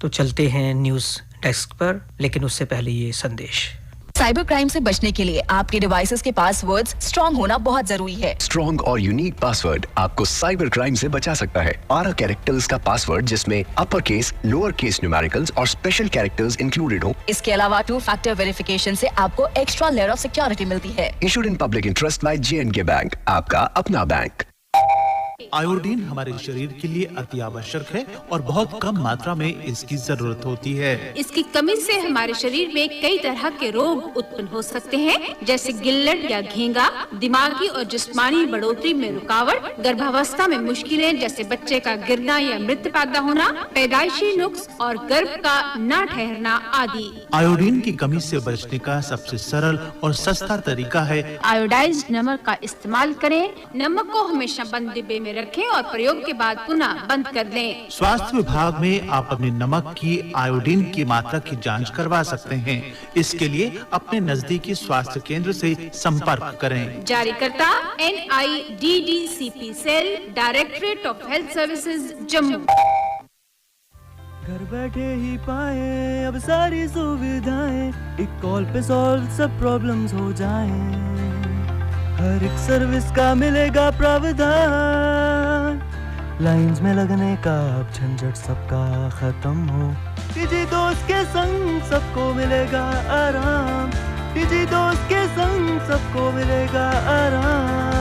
तो चलते हैं न्यूज़ डेस्क पर, लेकिन उससे पहले ये संदेश। साइबर क्राइम से बचने के लिए आपके डिवाइसेस के पासवर्ड्स स्ट्रॉन्ग होना बहुत जरूरी है। स्ट्रॉन्ग और यूनिक पासवर्ड आपको साइबर क्राइम से बचा सकता है। 12 कैरेक्टर्स का पासवर्ड जिसमें upper case, lower case numericals और स्पेशल कैरेक्टर्स इंक्लूडेड हो। इसके अलावा 2 फैक्टर वेरिफिकेशन से आपको एक्स्ट्रा लेयर ऑफ सिक्योरिटी मिलती है। Issued in public interest by J&K bank, आपका अपना बैंक। आयोडीन हमारे शरीर के लिए अति आवश्यक है और बहुत कम मात्रा में इसकी जरूरत होती है। इसकी कमी से हमारे शरीर में कई तरह के रोग उत्पन्न हो सकते हैं, जैसे गिल्लट या घेंगा, दिमागी और जिस्मानी बढ़ोतरी में रुकावट, गर्भावस्था में मुश्किलें जैसे बच्चे का गिरना या मृत्यु पैदा होना, पैदाइशी नुक्स और गर्भ का न ठहरना आदि। आयोडीन की कमी से बचने का सबसे सरल और सस्ता तरीका है आयोडाइज्ड नमक का इस्तेमाल करें। नमक को हमेशा बंद डिब्बे में रखें और प्रयोग के बाद पुनः बंद कर दें। स्वास्थ्य विभाग में आप अपने नमक की आयोडीन की मात्रा की जांच करवा सकते हैं। इसके लिए अपने नजदीकी स्वास्थ्य केंद्र से संपर्क करें। जारीकर्ता NIDDCP cell, directorate of health services, Jammu. घर बैठे ही पाए अब सारी सुविधाएं, एक कॉल पे सॉल्व सब प्रॉब्लम्स हो जाएं। हर एक सर्विस का मिलेगा प्रावधान, लाइंस में लगने का अब झंझट सबका खत्म हो। डिजी दोस्त के संग सबको मिलेगा आराम, डिजी दोस्त के संग सबको मिलेगा आराम।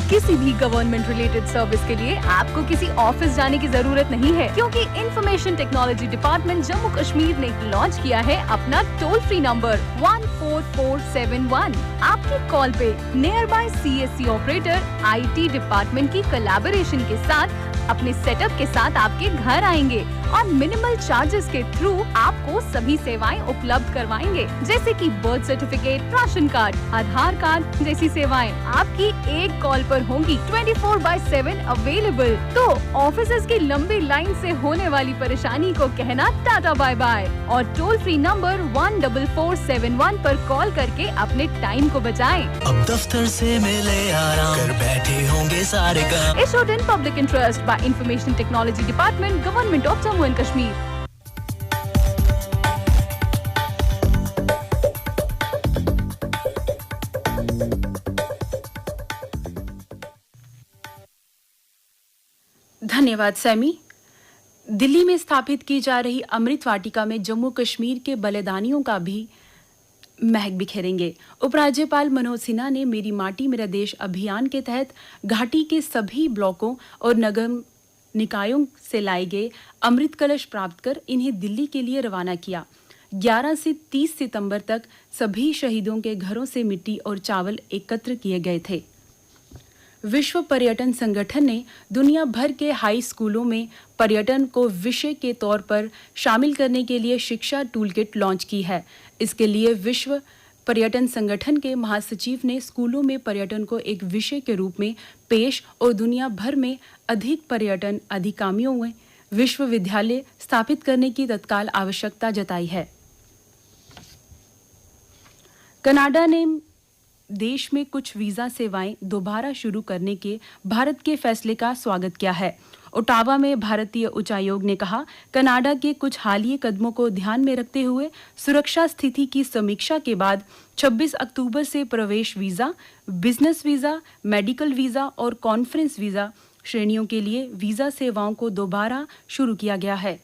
किसी भी गवर्नमेंट रिलेटेड सर्विस के लिए आपको किसी ऑफिस जाने की जरूरत नहीं है, क्योंकि information technology department Jammu Kashmir ने लॉन्च किया है अपना टोल फ्री नंबर 14471। आपकी कॉल पे near by CSC operator IT department की कोलैबोरेशन के साथ अपने सेटअप के साथ आपके घर आएंगे और मिनिमल चार्जेस के थ्रू आपको सभी सेवाएं उपलब्ध करवाएंगे, जैसे कि बर्थ सर्टिफिकेट, राशन कार्ड, आधार कार्ड जैसी सेवाएं आपकी एक कॉल पर होंगी, 24/7 अवेलेबल। तो ऑफिसर्स की लंबी लाइन से होने वाली परेशानी को कहना टाटा बाय बाय और टोल फ्री नंबर 14471 पर कॉल करके अपने टाइम को बचाएं। अब दफ्तर से मिले आराम, घर बैठे होंगे सारे काम। Issued in public interest by information technology department, government of Jammu and Kashmir. धन्यवाद सैमी। दिल्ली में स्थापित की जा रही अमृत वाटिका में जम्मू कश्मीर के बलिदानियों का भी महक बिखेरेंगे। उपराज्यपाल मनोज सिन्हा ने मेरी माटी मेरा देश अभियान के तहत घाटी के सभी ब्लॉकों और नगर निकायों से लाए गए अमृत कलश प्राप्त कर इन्हें दिल्ली के लिए रवाना किया। 11 से 30 सितंबर तक सभी शहीदों के घरों से मिट्टी और चावल एकत्र किए गए थे। विश्व पर्यटन संगठन ने दुनिया भर के हाई स्कूलों में पर्यटन को विषय के तौर पर शामिल करने के लिए शिक्षा टूलकिट लॉन्च की है। इसके लिए विश्व पर्यटन संगठन के महासचिव ने स्कूलों में पर्यटन को एक विषय के रूप में पेश और दुनिया भर में अधिक पर्यटन अधिकारियों में विश्वविद्यालय स्थापित करने की तत्काल आवश्यकता जताई है। कनाडा ने देश में कुछ वीजा सेवाएं दोबारा शुरू करने के भारत के फैसले का स्वागत किया है। ओटावा में भारतीय उच्चायोग ने कहा, कनाडा के कुछ हालिया कदमों को ध्यान में रखते हुए सुरक्षा स्थिति की समीक्षा के बाद 26 अक्टूबर से प्रवेश visa, business visa, medical visa और कॉन्फ्रेंस वीजा श्रेणियों के लिए वीजा सेवाओं को दोबारा शुरू किया गया है।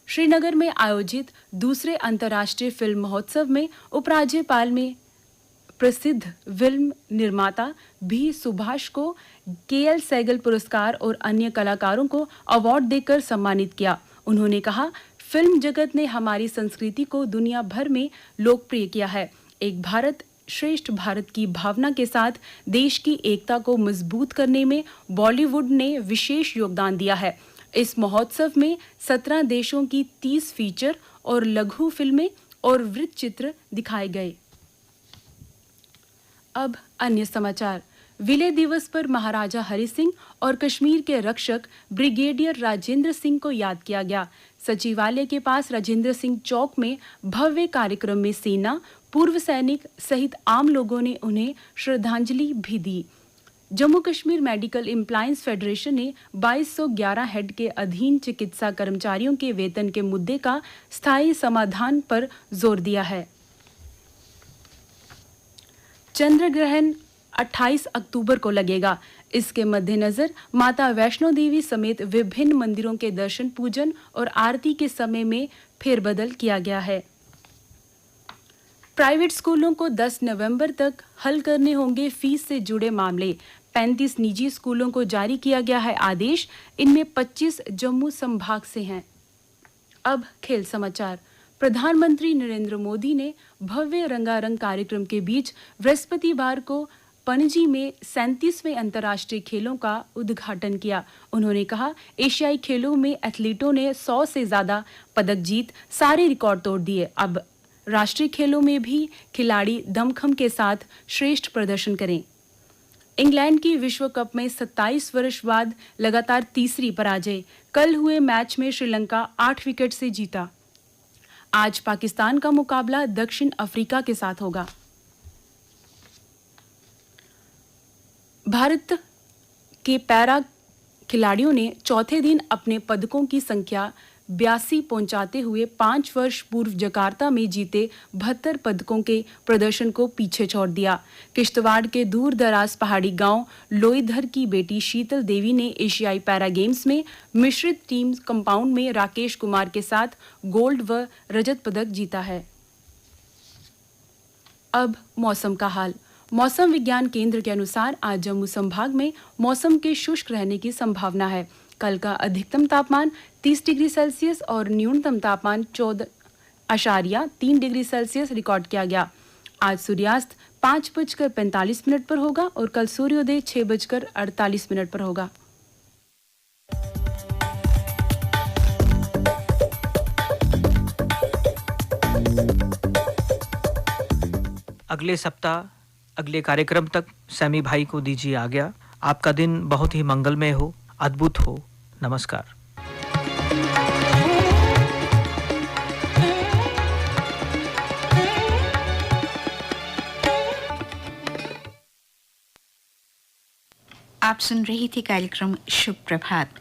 श्रीनगर में आयोजित दूसरे अंतर्राष्ट्रीय फिल्म महोत्सव में उपराज्यपाल में प्रसिद्ध फिल्म निर्माता भी सुभाष को KL सहगल पुरस्कार और अन्य कलाकारों को अवार्ड देकर सम्मानित किया। उन्होंने कहा, फिल्म जगत ने हमारी संस्कृति को दुनिया भर में लोकप्रिय किया है। एक भारत श्रेष्ठ भारत की भावना के साथ देश की एकता को मजबूत करने में बॉलीवुड ने विशेष योगदान दिया है। इस महोत्सव में 17 देशों की 30 फीचर और लघु फिल्में और वृत्त चित्र दिखाए गए। अब अन्य समाचार। विलय दिवस पर महाराजा हरि सिंह और कश्मीर के रक्षक ब्रिगेडियर राजेंद्र सिंह को याद किया गया। सचिवालय के पास राजेंद्र सिंह चौक में भव्य कार्यक्रम में सेना, पूर्व सैनिक सहित आम लोगों ने उन्हें श्रद्धांजलि भी दी। Jammu Kashmir medical employees federation ने 2211 हेड के अधीन चिकित्सा कर्मचारियों के वेतन के मुद्दे का स्थायी समाधान पर जोर दिया है। चंद्र ग्रहण 28 अक्टूबर को लगेगा। इसके मद्देनजर माता वैष्णो देवी समेत विभिन्न मंदिरों के दर्शन पूजन और आरती के समय में फेरबदल किया गया है। प्राइवेट स्कूलों को 10 नवंबर तक हल करने होंगे फीस से जुड़े मामले। 35 निजी स्कूलों को जारी किया गया है आदेश। इनमें 25 जम्मू संभाग से हैं। अब खेल समाचार। प्रधानमंत्री नरेंद्र मोदी ने भव्य रंगारंग कार्यक्रम के बीच बृहस्पतिवार को पणजी में 37वें अंतर्राष्ट्रीय खेलों का उद्घाटन किया। उन्होंने कहा, एशियाई खेलों में एथलीटों ने 100 से ज्यादा पदक जीत सारे रिकॉर्ड तोड़ दिए। अब राष्ट्रीय खेलों में भी खिलाड़ी दमखम के साथ श्रेष्ठ प्रदर्शन करें। इंग्लैंड की विश्व कप में 27 वर्ष बाद लगातार तीसरी पराजय। कल हुए मैच में श्रीलंका 8 विकेट से जीता। आज पाकिस्तान का मुकाबला दक्षिण अफ्रीका के साथ होगा। भारत के पैरा खिलाड़ियों ने चौथे दिन अपने पदकों की संख्या 82 पहुंचाते हुए 5 वर्ष पूर्व जकार्ता में जीते 72 पदकों के प्रदर्शन को पीछे छोड़ दिया। किश्तवाड़ के दूर दराज पहाड़ी गांव लोईधर की बेटी शीतल देवी ने एशियाई पैरा गेम्स में मिश्रित टीम कंपाउंड में राकेश कुमार के साथ गोल्ड व रजत पदक जीता है। अब मौसम का हाल। मौसम विज्ञान केंद्र के अनुसार आज जम्मू संभाग में मौसम के शुष्क रहने की संभावना है। कल का अधिकतम तापमान 30 डिग्री सेल्सियस और न्यूनतम तापमान 14.3 डिग्री सेल्सियस रिकॉर्ड किया गया। आज सूर्यास्त 5:45 पर होगा और कल सूर्योदय 6:48 पर होगा। अगले सप्ताह अगले कार्यक्रम तक सैमी भाई को दीजिए आज्ञा। आपका दिन बहुत ही मंगलमय हो, अद्भुत हो। नमस्कार। आप सुन रही थी कार्यक्रम शुभ प्रभात।